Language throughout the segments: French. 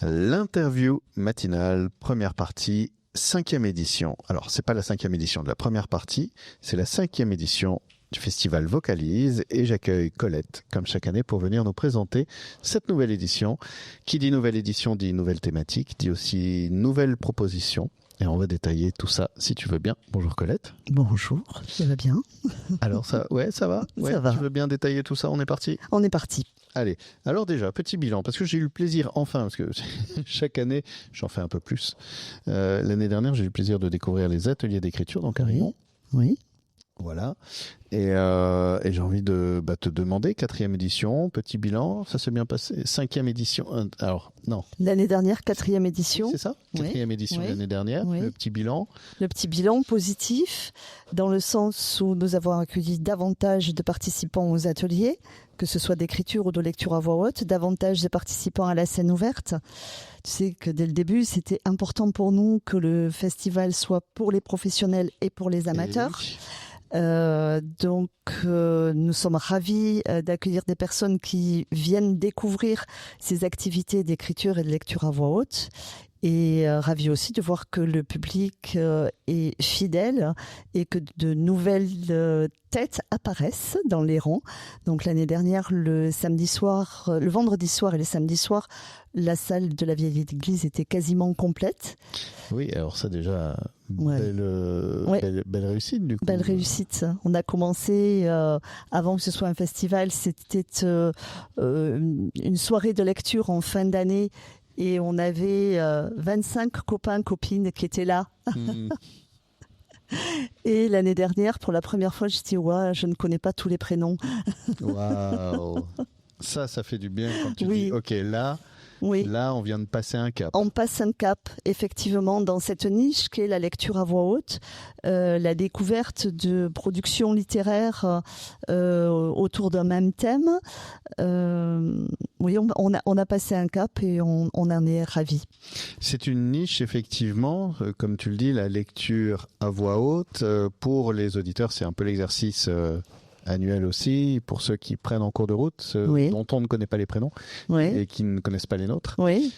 L'interview matinale, première partie, 5e édition. Alors, c'est pas la 5e édition de la première partie, c'est la 5e édition du festival Vocalise et j'accueille Colette, comme chaque année, pour venir nous présenter cette nouvelle édition. Qui dit nouvelle édition dit nouvelle thématique, dit aussi nouvelle proposition. Et on va détailler tout ça, si tu veux bien. Bonjour Colette. Bonjour, ça va bien? Alors ça va? Ouais, Ça va. Tu veux bien détailler tout ça? On est parti? On est parti. Allez, alors déjà, petit bilan, parce que j'ai eu le plaisir, enfin, parce que chaque année, j'en fais un peu plus. L'année dernière, j'ai eu le plaisir de découvrir les ateliers d'écriture, donc à Rion. Oui. Voilà. Et j'ai envie de te demander, 4e édition, petit bilan, ça s'est bien passé. 5e édition, alors non. L'année dernière, 4e édition. C'est ça? 4e édition Oui. l'année dernière, Oui. le petit bilan. Le petit bilan positif, dans le sens où nous avons accueilli davantage de participants aux ateliers, que ce soit d'écriture ou de lecture à voix haute, davantage de participants à la scène ouverte. Tu sais que dès le début, c'était important pour nous que le festival soit pour les professionnels et pour les amateurs. Et oui. Donc, nous sommes ravis d'accueillir des personnes qui viennent découvrir ces activités d'écriture et de lecture à voix haute. Et ravis aussi de voir que le public est fidèle et que de nouvelles têtes apparaissent dans les rangs. Donc l'année dernière, le vendredi soir et le samedi soir, la salle de la vieille église était quasiment complète. Oui, alors ça déjà, Ouais. belle réussite du coup. Belle réussite. On a commencé, avant que ce soit un festival, c'était une soirée de lecture en fin d'année et on avait 25 copains, copines qui étaient là. Hmm. Et l'année dernière, pour la première fois, je dis ouais, je ne connais pas tous les prénoms. Waouh. Ça fait du bien quand tu Oui. dis, ok, Oui. là, on vient de passer un cap. On passe un cap, effectivement, dans cette niche qu'est la lecture à voix haute, la découverte de productions littéraires autour d'un même thème. Oui, on a passé un cap et on en est ravis. C'est une niche, effectivement, comme tu le dis, la lecture à voix haute. Pour les auditeurs, c'est un peu l'exercice annuel aussi, pour ceux qui prennent en cours de route, ceux Oui. dont on ne connaît pas les prénoms Oui, et qui ne connaissent pas les nôtres. oui.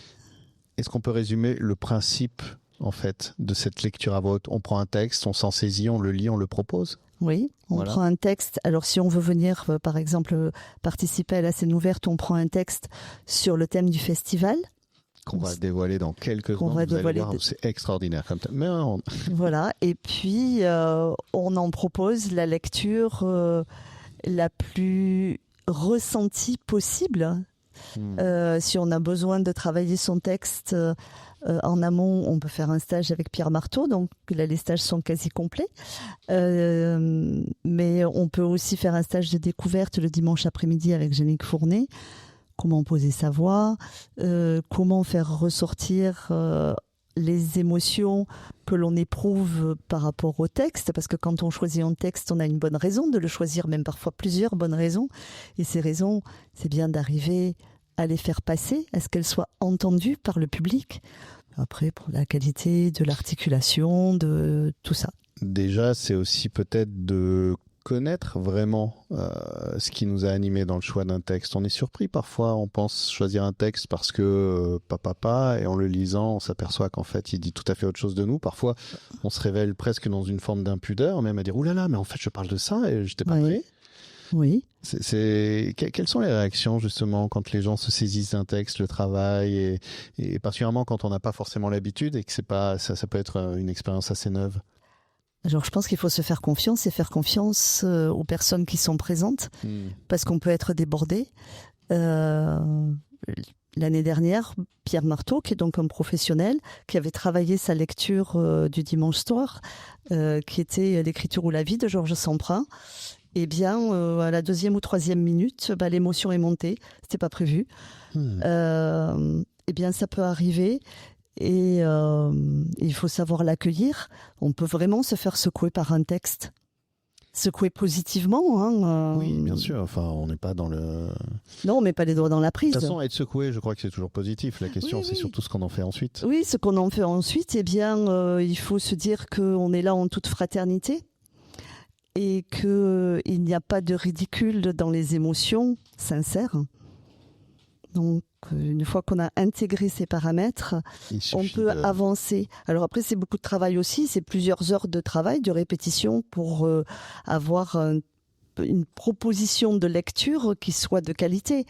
Est-ce qu'on peut résumer le principe, en fait, de cette lecture à voix haute? On prend un texte, on s'en saisit, on le lit, on le propose? Oui, on Voilà. prend un texte. Alors, si on veut venir, par exemple, participer à la scène ouverte, on prend un texte sur le thème du festival. Qu'on va dévoiler dans quelques Qu'on secondes. va Vous allez dévoiler voir, c'est extraordinaire comme thème. Mais Voilà. Et puis, on en propose la lecture la plus ressentie possible. Si on a besoin de travailler son texte en amont, on peut faire un stage avec Pierre Marteau, donc là les stages sont quasi complets. Mais on peut aussi faire un stage de découverte le dimanche après-midi avec Jeannick Fournet. Comment poser sa voix, comment faire ressortir les émotions que l'on éprouve par rapport au texte, parce que quand on choisit un texte, on a une bonne raison de le choisir, même parfois plusieurs bonnes raisons. Et ces raisons, c'est bien d'arriver à les faire passer, à ce qu'elles soient entendues par le public. Après, pour la qualité de l'articulation, de tout ça. déjà, c'est aussi peut-être de connaître vraiment ce qui nous a animés dans le choix d'un texte. On est surpris parfois, on pense choisir un texte parce que papa, et en le lisant, on s'aperçoit qu'en fait, il dit tout à fait autre chose de nous. Parfois, on se révèle presque dans une forme d'impudeur, même à dire « Ouh là là, mais en fait, je parle de ça et j'étais pas prêt ». Oui. Quelles sont les réactions justement quand les gens se saisissent d'un texte, le travail et particulièrement quand on n'a pas forcément l'habitude et que c'est pas ça peut être une expérience assez neuve? Alors, je pense qu'il faut se faire confiance et faire confiance aux personnes qui sont présentes, parce qu'on peut être débordé. L'année dernière, Pierre Marteau, qui est donc un professionnel, qui avait travaillé sa lecture du dimanche soir, qui était L'écriture ou la vie de Georges Semprin, eh bien, à la 2e ou 3e minute, l'émotion est montée. C'était pas prévu. Eh bien, ça peut arriver. Et il faut savoir l'accueillir. On peut vraiment se faire secouer par un texte. Secouer positivement. Oui, bien sûr. Enfin, on n'est pas dans le... Non, on met pas les doigts dans la prise. De toute façon, être secoué, je crois que c'est toujours positif. La question, c'est surtout ce qu'on en fait ensuite. Oui, ce qu'on en fait ensuite, eh bien, il faut se dire qu'on est là en toute fraternité et qu'il n'y a pas de ridicule dans les émotions sincères. Donc, une fois qu'on a intégré ces paramètres, on peut avancer. Alors après, c'est beaucoup de travail aussi. C'est plusieurs heures de travail, de répétition pour avoir une proposition de lecture qui soit de qualité.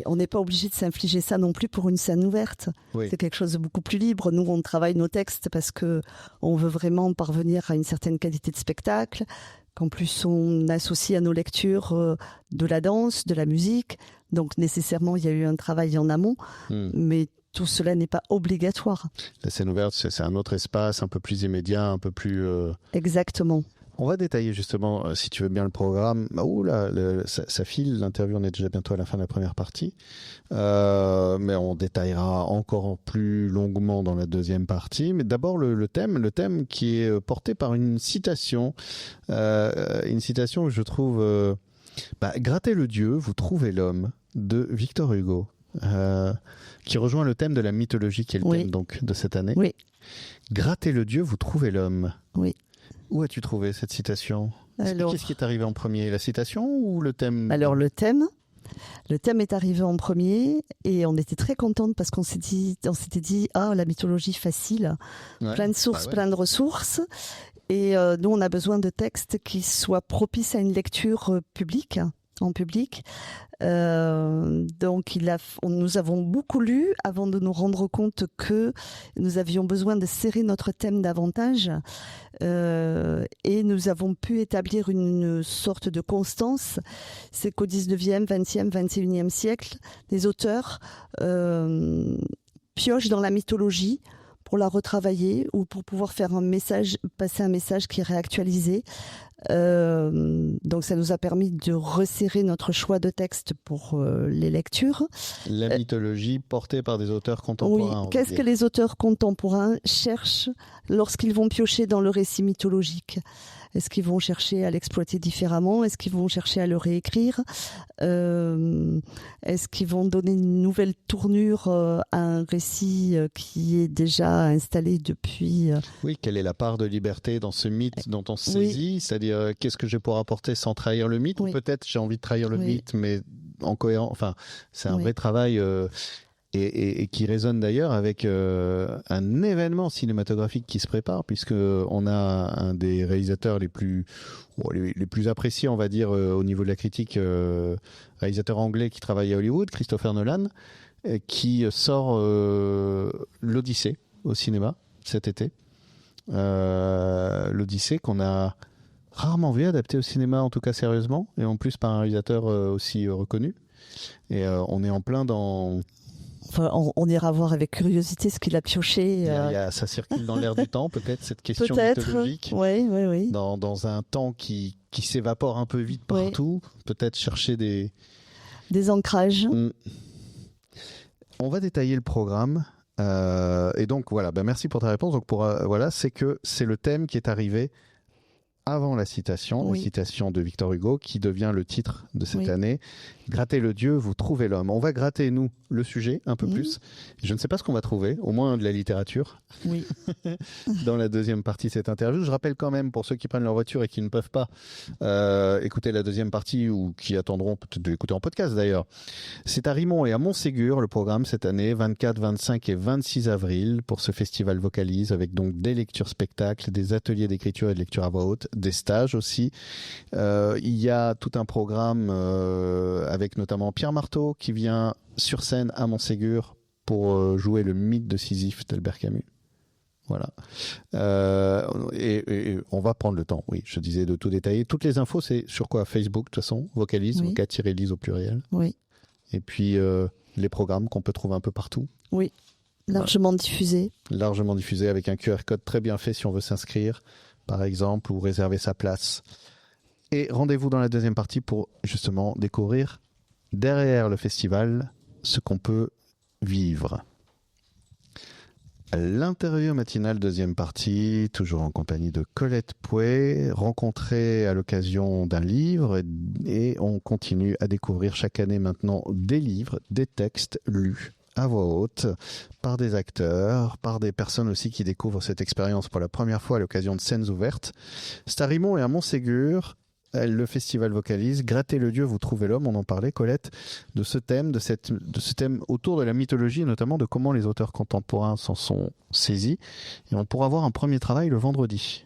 On n'est pas obligé de s'infliger ça non plus pour une scène ouverte. Oui. C'est quelque chose de beaucoup plus libre. Nous, on travaille nos textes parce qu'on veut vraiment parvenir à une certaine qualité de spectacle, qu'en plus on associe à nos lectures de la danse, de la musique. Donc nécessairement, il y a eu un travail en amont, mais tout cela n'est pas obligatoire. La scène ouverte, c'est un autre espace, un peu plus immédiat, un peu plus... Exactement. On va détailler justement, si tu veux bien, le programme. Ça file, l'interview, on est déjà bientôt à la fin de la première partie. Mais on détaillera encore plus longuement dans la deuxième partie. Mais d'abord, le thème qui est porté par une citation que je trouve... Grattez le Dieu, vous trouvez l'homme, de Victor Hugo, qui rejoint le thème de la mythologie, qui est le thème donc, de cette année. Oui. Grattez le Dieu, vous trouvez l'homme. Oui. Où as-tu trouvé cette citation ? Qu'est-ce qui est arrivé en premier, la citation ou le thème ? Alors le thème est arrivé en premier et on était très contente parce qu'on s'était dit la mythologie facile, plein de sources, plein de ressources. Et nous, on a besoin de textes qui soient propices à une lecture en public. Donc, nous avons beaucoup lu avant de nous rendre compte que nous avions besoin de serrer notre thème davantage. Et nous avons pu établir une sorte de constance. C'est qu'au 19e, 20e, 21e siècle, les auteurs piochent dans la mythologie pour la retravailler ou pour pouvoir passer un message qui est réactualisé. Donc ça nous a permis de resserrer notre choix de texte pour les lectures. La mythologie portée par des auteurs contemporains. Oui, qu'est-ce que les auteurs contemporains cherchent lorsqu'ils vont piocher dans le récit mythologique ? Est-ce qu'ils vont chercher à l'exploiter différemment ? Est-ce qu'ils vont chercher à le réécrire ? Est-ce qu'ils vont donner une nouvelle tournure à un récit qui est déjà installé depuis... Oui, quelle est la part de liberté dans ce mythe dont on se saisit ? C'est-à-dire, qu'est-ce que je pourrais apporter sans trahir le mythe ? Ou peut-être j'ai envie de trahir le mythe, mais en cohérence. Enfin, c'est un vrai travail... Et qui résonne d'ailleurs avec un événement cinématographique qui se prépare, puisque on a un des réalisateurs les plus appréciés, on va dire, au niveau de la critique, réalisateur anglais qui travaille à Hollywood, Christopher Nolan, qui sort l'Odyssée au cinéma cet été. L'Odyssée qu'on a rarement vu adapté au cinéma, en tout cas sérieusement, et en plus par un réalisateur aussi reconnu. Et on est en plein dans... Enfin, on ira voir avec curiosité ce qu'il a pioché. Ça circule dans l'air du temps, peut-être, cette question mythologique. Oui. Dans un temps qui s'évapore un peu vite partout, peut-être chercher des ancrages. On va détailler le programme. Et donc, voilà, merci pour ta réponse. Donc, c'est le thème qui est arrivé avant la citation de Victor Hugo, qui devient le titre de cette année. Grattez le Dieu, vous trouvez l'homme. On va gratter, nous, le sujet un peu plus. Je ne sais pas ce qu'on va trouver, au moins de la littérature, dans la deuxième partie de cette interview. Je rappelle quand même, pour ceux qui prennent leur voiture et qui ne peuvent pas écouter la deuxième partie, ou qui attendront peut-être de l'écouter en podcast d'ailleurs, c'est à Rimont et à Montségur, le programme cette année, 24, 25 et 26 avril, pour ce festival Vocalise, avec donc des lectures spectacles, des ateliers d'écriture et de lecture à voix haute, des stages aussi. Il y a tout un programme avec notamment Pierre Marteau qui vient sur scène à Montségur pour jouer le mythe de Sisyphe d'Albert Camus. Voilà. Et on va prendre le temps, je disais, de tout détailler. Toutes les infos, c'est sur quoi ? Facebook, de toute façon, Vocalise, Voca-Lise au pluriel. Oui. Et puis les programmes qu'on peut trouver un peu partout. Oui, largement diffusés. Largement diffusés, avec un QR code très bien fait si on veut s'inscrire, par exemple, ou réserver sa place. Et rendez-vous dans la deuxième partie pour justement découvrir derrière le festival ce qu'on peut vivre. L'interview matinale, deuxième partie, toujours en compagnie de Colette Pouet, rencontrée à l'occasion d'un livre, et on continue à découvrir chaque année maintenant des livres, des textes lus à voix haute par des acteurs, par des personnes aussi qui découvrent cette expérience pour la première fois à l'occasion de scènes ouvertes. C'est à Rimont et à Montségur, le festival Vocalise. Grattez le Dieu, vous trouvez l'homme. On en parlait, Colette, de ce thème, de ce thème autour de la mythologie, et notamment de comment les auteurs contemporains s'en sont saisis. Et on pourra voir un premier travail le vendredi.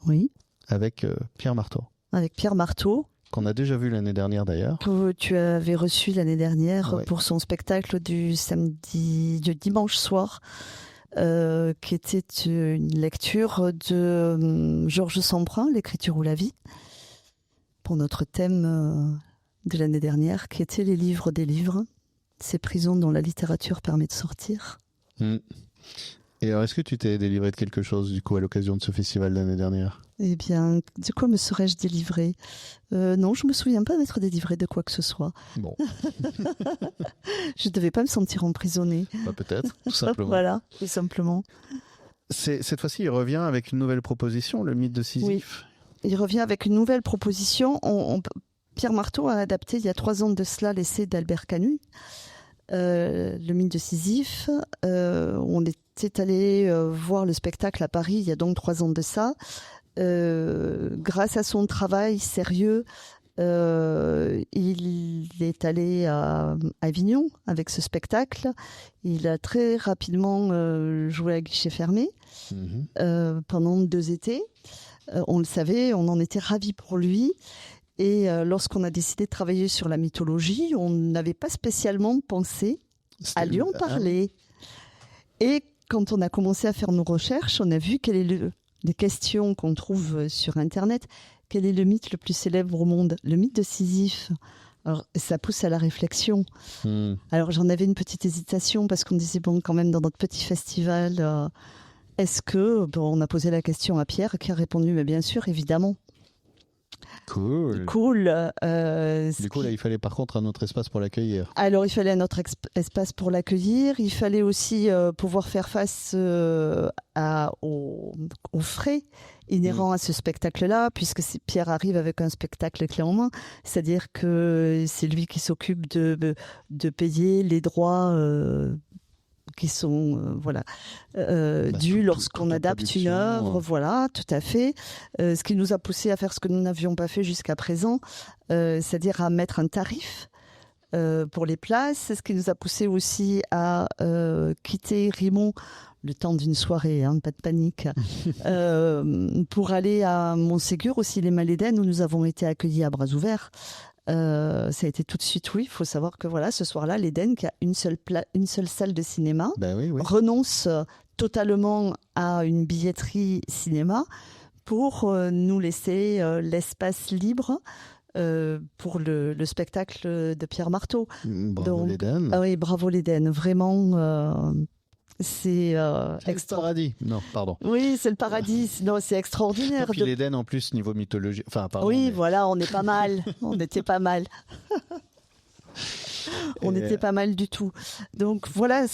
Oui. Avec Pierre Marteau. Avec Pierre Marteau. Qu'on a déjà vu l'année dernière d'ailleurs. Que tu avais reçu l'année dernière pour son spectacle du dimanche soir, qui était une lecture de Georges Semprin, L'écriture ou la vie, pour notre thème de l'année dernière, qui était les livres des livres, ces prisons dont la littérature permet de sortir. Et alors, est-ce que tu t'es délivré de quelque chose, du coup, à l'occasion de ce festival l'année dernière ? Eh bien, de quoi me serais-je délivrée ? Non, je ne me souviens pas d'être délivrée de quoi que ce soit. Bon. Je ne devais pas me sentir emprisonnée. Bah, peut-être, tout simplement. Voilà, tout simplement. Cette fois-ci, il revient avec une nouvelle proposition, le mythe de Sisyphe. Oui, il revient avec une nouvelle proposition. Pierre Marteau a adapté il y a 3 ans de cela l'essai d'Albert Camus, le mythe de Sisyphe. On était allé voir le spectacle à Paris il y a donc 3 ans de ça. Grâce à son travail sérieux, il est allé à Avignon avec ce spectacle. Il a très rapidement joué à guichet fermé pendant 2 étés. On le savait, on en était ravis pour lui. Et lorsqu'on a décidé de travailler sur la mythologie, on n'avait pas spécialement pensé à lui en parler. Et quand on a commencé à faire nos recherches, on a vu quel est les questions qu'on trouve sur Internet. Quel est le mythe le plus célèbre au monde ? Le mythe de Sisyphe. Alors, ça pousse à la réflexion. Alors, j'en avais une petite hésitation parce qu'on disait, bon, quand même, dans notre petit festival, est-ce que... Bon, on a posé la question à Pierre qui a répondu, mais bien sûr, évidemment. Cool. Du coup, là, il fallait par contre un autre espace pour l'accueillir. Alors, il fallait un autre espace pour l'accueillir. Il fallait aussi pouvoir faire face aux frais inhérents à ce spectacle-là, puisque Pierre arrive avec un spectacle clé en main. C'est-à-dire que c'est lui qui s'occupe de payer les droits qui sont dus lorsqu'on adapte une œuvre, voilà, tout à fait. Ce qui nous a poussé à faire ce que nous n'avions pas fait jusqu'à présent, c'est-à-dire à mettre un tarif pour les places. C'est ce qui nous a poussé aussi à quitter Rimont le temps d'une soirée, pas de panique, pour aller à Montségur, au cinéma l'Éden, où nous avons été accueillis à bras ouverts. Ça a été tout de suite oui. Il faut savoir que voilà, ce soir-là, l'Éden, qui a une seule salle de cinéma, renonce totalement à une billetterie cinéma pour nous laisser l'espace libre pour le spectacle de Pierre Marteau. Bravo l'Éden. Ah oui, bravo l'Éden. Vraiment... c'est le paradis. Non, pardon. Oui, c'est le paradis. Non, c'est extraordinaire. Et puis l'Éden en plus niveau mythologie. Enfin, pardon. Oui, voilà, on est pas mal. On était pas mal. On n'était pas mal du tout. Donc voilà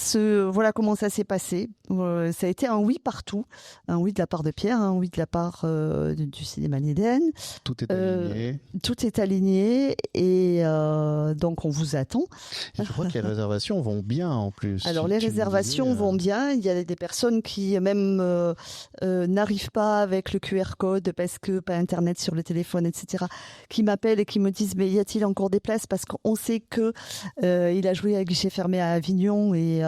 comment ça s'est passé. Ça a été un oui partout. Un oui de la part de Pierre, un oui de la part du cinéma l'Éden. Tout est aligné. Tout est aligné et donc on vous attend. Et je crois que les réservations vont bien en plus. Alors les réservations vont bien. Il y a des personnes qui même n'arrivent pas avec le QR code parce que pas Internet sur le téléphone, etc. qui m'appellent et qui me disent mais y a-t-il encore des places parce qu'on sait que il a joué à guichet fermé à Avignon et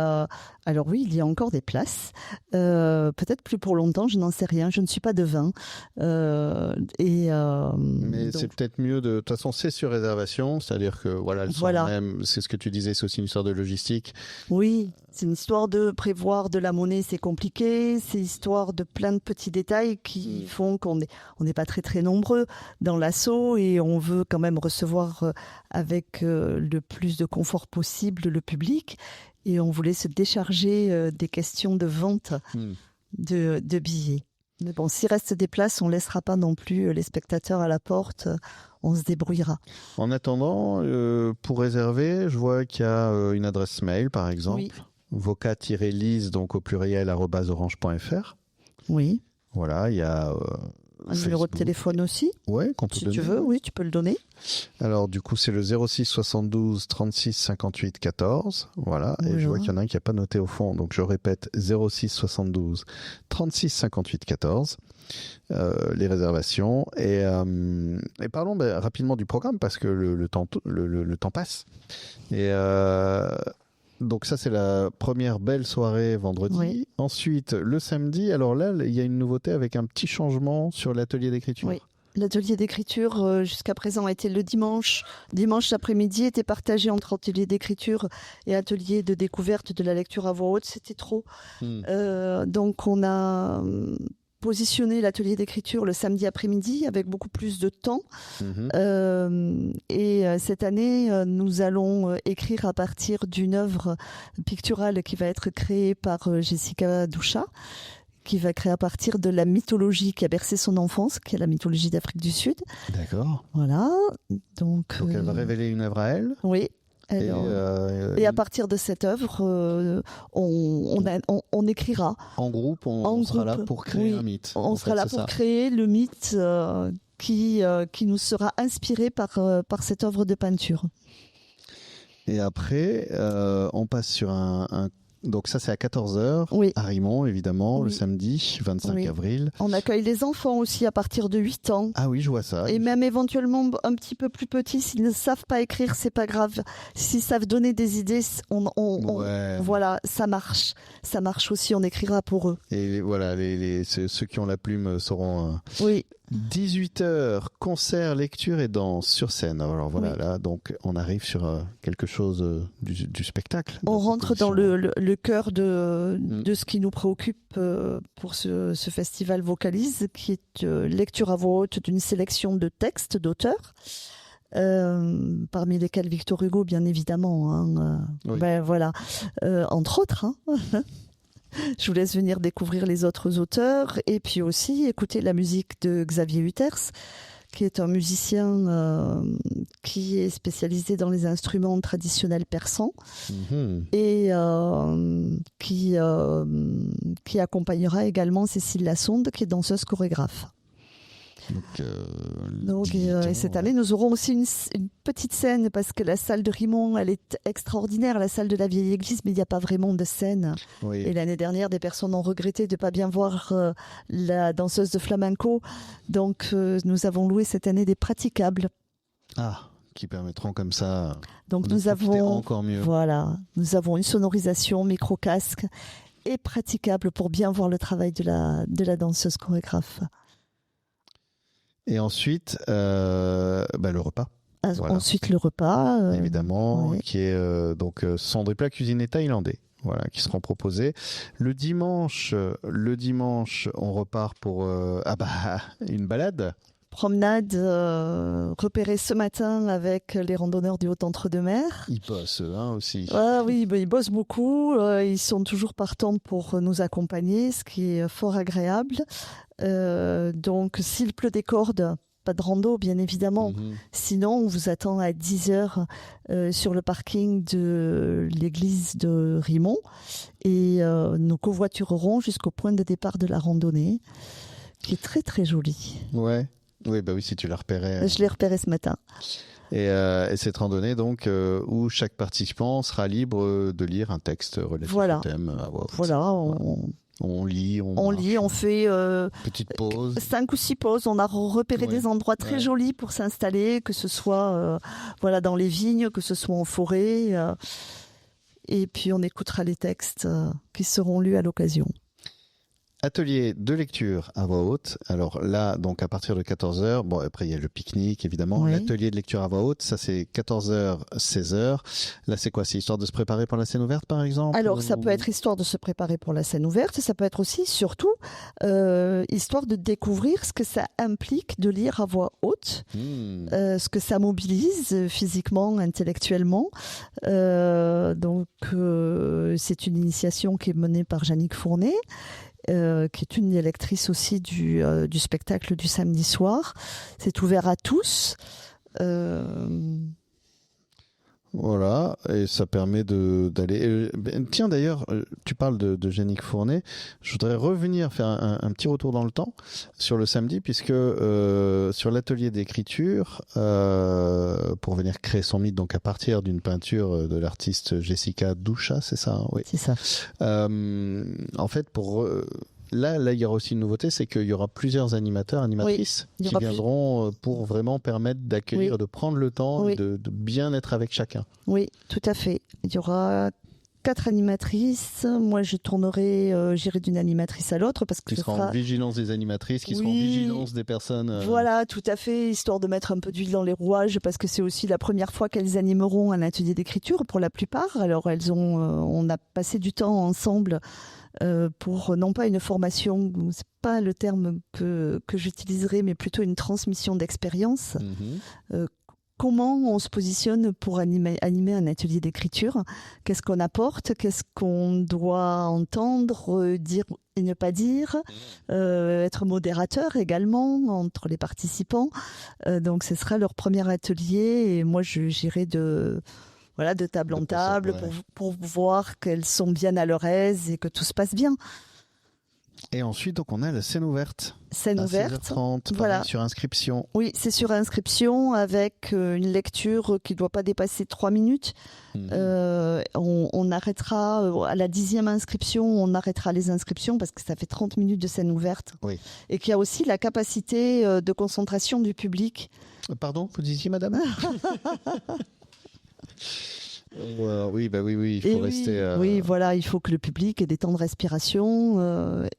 alors oui, il y a encore des places. Peut-être plus pour longtemps, je n'en sais rien. Je ne suis pas devin. Mais donc... c'est peut-être mieux de toute façon, c'est sur réservation, c'est-à-dire que voilà, même, c'est ce que tu disais, c'est aussi une histoire de logistique. Oui, c'est une histoire de prévoir de la monnaie, c'est compliqué. C'est histoire de plein de petits détails qui font qu'on n'est pas très très nombreux dans l'assaut et on veut quand même recevoir avec le plus de confort possible le public. Et on voulait se décharger des questions de vente de billets. Mais bon, s'il reste des places, on ne laissera pas non plus les spectateurs à la porte. On se débrouillera. En attendant, pour réserver, je vois qu'il y a une adresse mail, par exemple. Oui. voca-lise, donc au pluriel, @orange.fr. Oui. Voilà, il y a un numéro de téléphone aussi. Ouais, qu'on peut si donner. tu veux, oui, tu peux le donner. Alors, du coup, c'est le 06 72 36 58 14. Voilà. Et je vois qu'il y en a un qui n'a pas noté au fond. Donc, je répète, 06 72 36 58 14. Les réservations. Et parlons rapidement du programme parce que le temps passe. Et donc ça, c'est la première belle soirée vendredi. Oui. Ensuite, le samedi, alors là, il y a une nouveauté avec un petit changement sur l'atelier d'écriture. Oui. L'atelier d'écriture, jusqu'à présent, a été le dimanche. Dimanche après-midi était partagé entre atelier d'écriture et atelier de découverte de la lecture à voix haute. C'était trop. Donc, on a positionné l'atelier d'écriture le samedi après-midi avec beaucoup plus de temps. Et cette année, nous allons écrire à partir d'une œuvre picturale qui va être créée par Jessica Doucha, qui va créer à partir de la mythologie qui a bercé son enfance, qui est la mythologie d'Afrique du Sud. D'accord. Voilà. Donc elle va révéler une œuvre à elle. Oui. Et à partir de cette œuvre, on écrira. En groupe, on sera là pour créer un mythe. On sera là pour créer le mythe qui nous sera inspiré par cette œuvre de peinture. Et après, on passe sur un donc ça, c'est à 14h, à Rimont, évidemment, le samedi 25 avril. On accueille les enfants aussi à partir de 8 ans. Ah oui, je vois ça. Et même éventuellement un petit peu plus petits, s'ils ne savent pas écrire, c'est pas grave. S'ils savent donner des idées, voilà, ça marche. Ça marche aussi, on écrira pour eux. Et voilà, ceux qui ont la plume sauront... Oui. 18h, concert, lecture et danse sur scène. Alors voilà, là, donc on arrive sur quelque chose du spectacle. On rentre dans le cœur de ce qui nous préoccupe pour ce festival Vocalise, qui est lecture à voix haute d'une sélection de textes d'auteurs, parmi lesquels Victor Hugo, bien évidemment. Voilà, entre autres. Je vous laisse venir découvrir les autres auteurs et puis aussi écouter la musique de Xavier Hutters, qui est un musicien qui est spécialisé dans les instruments traditionnels persans et qui accompagnera également Cécile Lassonde, qui est danseuse chorégraphe. Et cette année, nous aurons aussi une petite scène parce que la salle de Rimont, elle est extraordinaire, la salle de la vieille église, mais il n'y a pas vraiment de scène. Oui. Et l'année dernière, des personnes ont regretté de ne pas bien voir la danseuse de flamenco. Donc, nous avons loué cette année des praticables. Ah, qui permettront comme ça. Donc, nous avons encore mieux. Voilà, nous avons une sonorisation micro-casque et praticable pour bien voir le travail de la danseuse chorégraphe. Et ensuite, le repas. Voilà. Ensuite, le repas. Évidemment, qui est donc ce sont des plats cuisinés thaïlandais. Voilà, qui seront proposés. Le dimanche, on repart pour une balade. Promenade repérée ce matin avec les randonneurs du Haut-Entre-deux-Mers. Ils bossent aussi. Ah oui, ils bossent beaucoup. Ils sont toujours partants pour nous accompagner, ce qui est fort agréable. Donc, s'il pleut des cordes, pas de rando, bien évidemment. Sinon, on vous attend à 10h sur le parking de l'église de Rimont et nous covoiturerons jusqu'au point de départ de la randonnée, qui est très, très jolie. Ouais. Oui, si tu l'as repéré. Je l'ai repéré ce matin. Et cette randonnée, donc, où chaque participant sera libre de lire un texte relatif au thème. Voilà, on lit, on fait petite pause. 5 ou 6 pauses. On a repéré des endroits très jolis pour s'installer, que ce soit dans les vignes, que ce soit en forêt. Et puis on écoutera les textes qui seront lus à l'occasion. Atelier de lecture à voix haute. Alors là, donc à partir de 14h, après il y a le pique-nique évidemment. Oui. L'atelier de lecture à voix haute, ça c'est 14h, 16h. Là c'est quoi? C'est histoire de se préparer pour la scène ouverte par exemple? Alors ça peut être histoire de se préparer pour la scène ouverte, ça peut être aussi, surtout, histoire de découvrir ce que ça implique de lire à voix haute, ce que ça mobilise physiquement, intellectuellement. Donc c'est une initiation qui est menée par Jannick Fournet. Qui est une des lectrices aussi du spectacle du samedi soir. C'est ouvert à tous. Voilà, et ça permet d'aller. Tiens, d'ailleurs, tu parles de Yannick Fournet. Je voudrais revenir faire un petit retour dans le temps sur le samedi, puisque sur l'atelier d'écriture, pour venir créer son mythe, donc à partir d'une peinture de l'artiste Jessica Doucha, c'est ça, hein, oui. C'est ça. En fait, Là, il y aura aussi une nouveauté, c'est qu'il y aura plusieurs animateurs, animatrices qui viendront pour vraiment permettre d'accueillir, de prendre le temps, de bien être avec chacun. Oui, tout à fait. Il y aura 4 animatrices. Moi, je tournerai, j'irai d'une animatrice à l'autre parce que qui seront en vigilance des animatrices, qui seront en vigilance des personnes. Voilà, tout à fait, histoire de mettre un peu d'huile dans les rouages parce que c'est aussi la première fois qu'elles animeront un atelier d'écriture pour la plupart. Alors, on a passé du temps ensemble. Pour non pas une formation, c'est pas le terme que j'utiliserai, mais plutôt une transmission d'expérience. Comment on se positionne pour animer un atelier d'écriture? Qu'est-ce qu'on apporte? Qu'est-ce qu'on doit entendre, dire et ne pas dire? Être modérateur également entre les participants. Donc ce sera leur premier atelier et moi j'irai de table en table pour voir qu'elles sont bien à leur aise et que tout se passe bien. Et ensuite, donc, on a la scène ouverte. Scène ouverte. 16h30, voilà. Sur inscription. Oui, c'est sur inscription avec une lecture qui ne doit pas dépasser 3 minutes. On arrêtera à la 10e inscription, on arrêtera les inscriptions parce que ça fait 30 minutes de scène ouverte. Oui. Et qu'il y a aussi la capacité de concentration du public. Pardon, vous disiez, madame? Oui, il faut rester. Oui, voilà, il faut que le public ait des temps de respiration.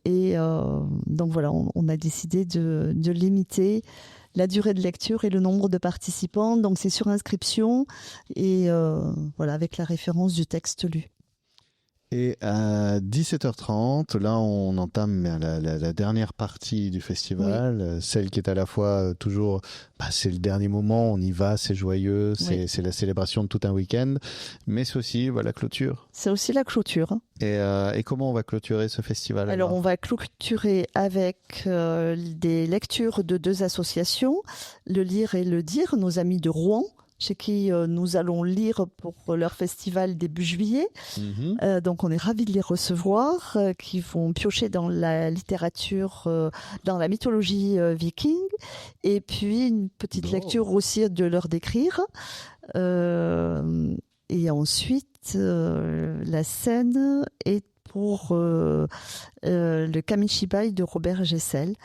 Donc voilà, on a décidé de limiter la durée de lecture et le nombre de participants. Donc c'est sur inscription et avec la référence du texte lu. Et à 17h30, là, on entame la dernière partie du festival, celle qui est à la fois toujours, c'est le dernier moment, on y va, c'est joyeux, c'est la célébration de tout un week-end, mais c'est aussi la clôture. C'est aussi la clôture. Et comment on va clôturer ce festival? Alors, on va clôturer avec des lectures de 2 associations, le Lire et le Dire, nos amis de Rouen, chez qui nous allons lire pour leur festival début juillet. Donc on est ravis de les recevoir, qui vont piocher dans la littérature, dans la mythologie viking, et puis une petite lecture aussi de leur décrire. Et ensuite, la scène est pour le Kamishibai de Robert Gessel,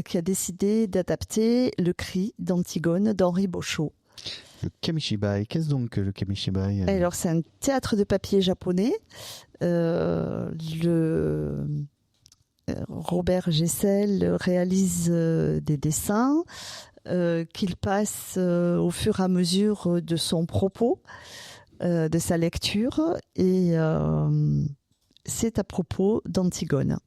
qui a décidé d'adapter Le Cri d'Antigone d'Henri Bochot. Le Kamishibai, qu'est-ce donc que le Kamishibai? Alors, c'est un théâtre de papier japonais. Robert Gessel réalise des dessins qu'il passe au fur et à mesure de son propos, de sa lecture. Et c'est à propos d'Antigone.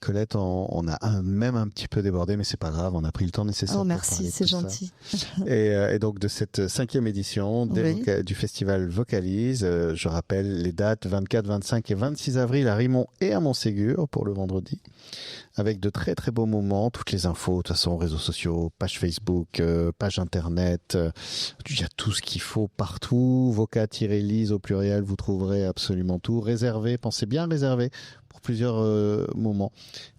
Colette, on a même un petit peu débordé, mais c'est pas grave, on a pris le temps nécessaire. Oh, merci, c'est gentil. Et donc de cette 5e édition du festival Vocalise, je rappelle les dates 24, 25 et 26 avril à Rimont et à Montségur pour le vendredi, avec de très très beaux moments, toutes les infos, de toute façon, réseaux sociaux, page Facebook, page internet, il y a tout ce qu'il faut partout, Voca-lise au pluriel, vous trouverez absolument tout, réservé, pensez bien réserver pour plusieurs moments.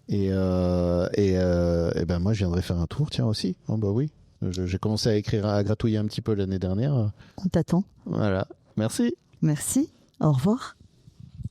Et moi je viendrai faire un tour, tiens aussi. Oh, oui, j'ai commencé à écrire, à gratouiller un petit peu l'année dernière. On t'attend. Voilà, merci. Merci, au revoir.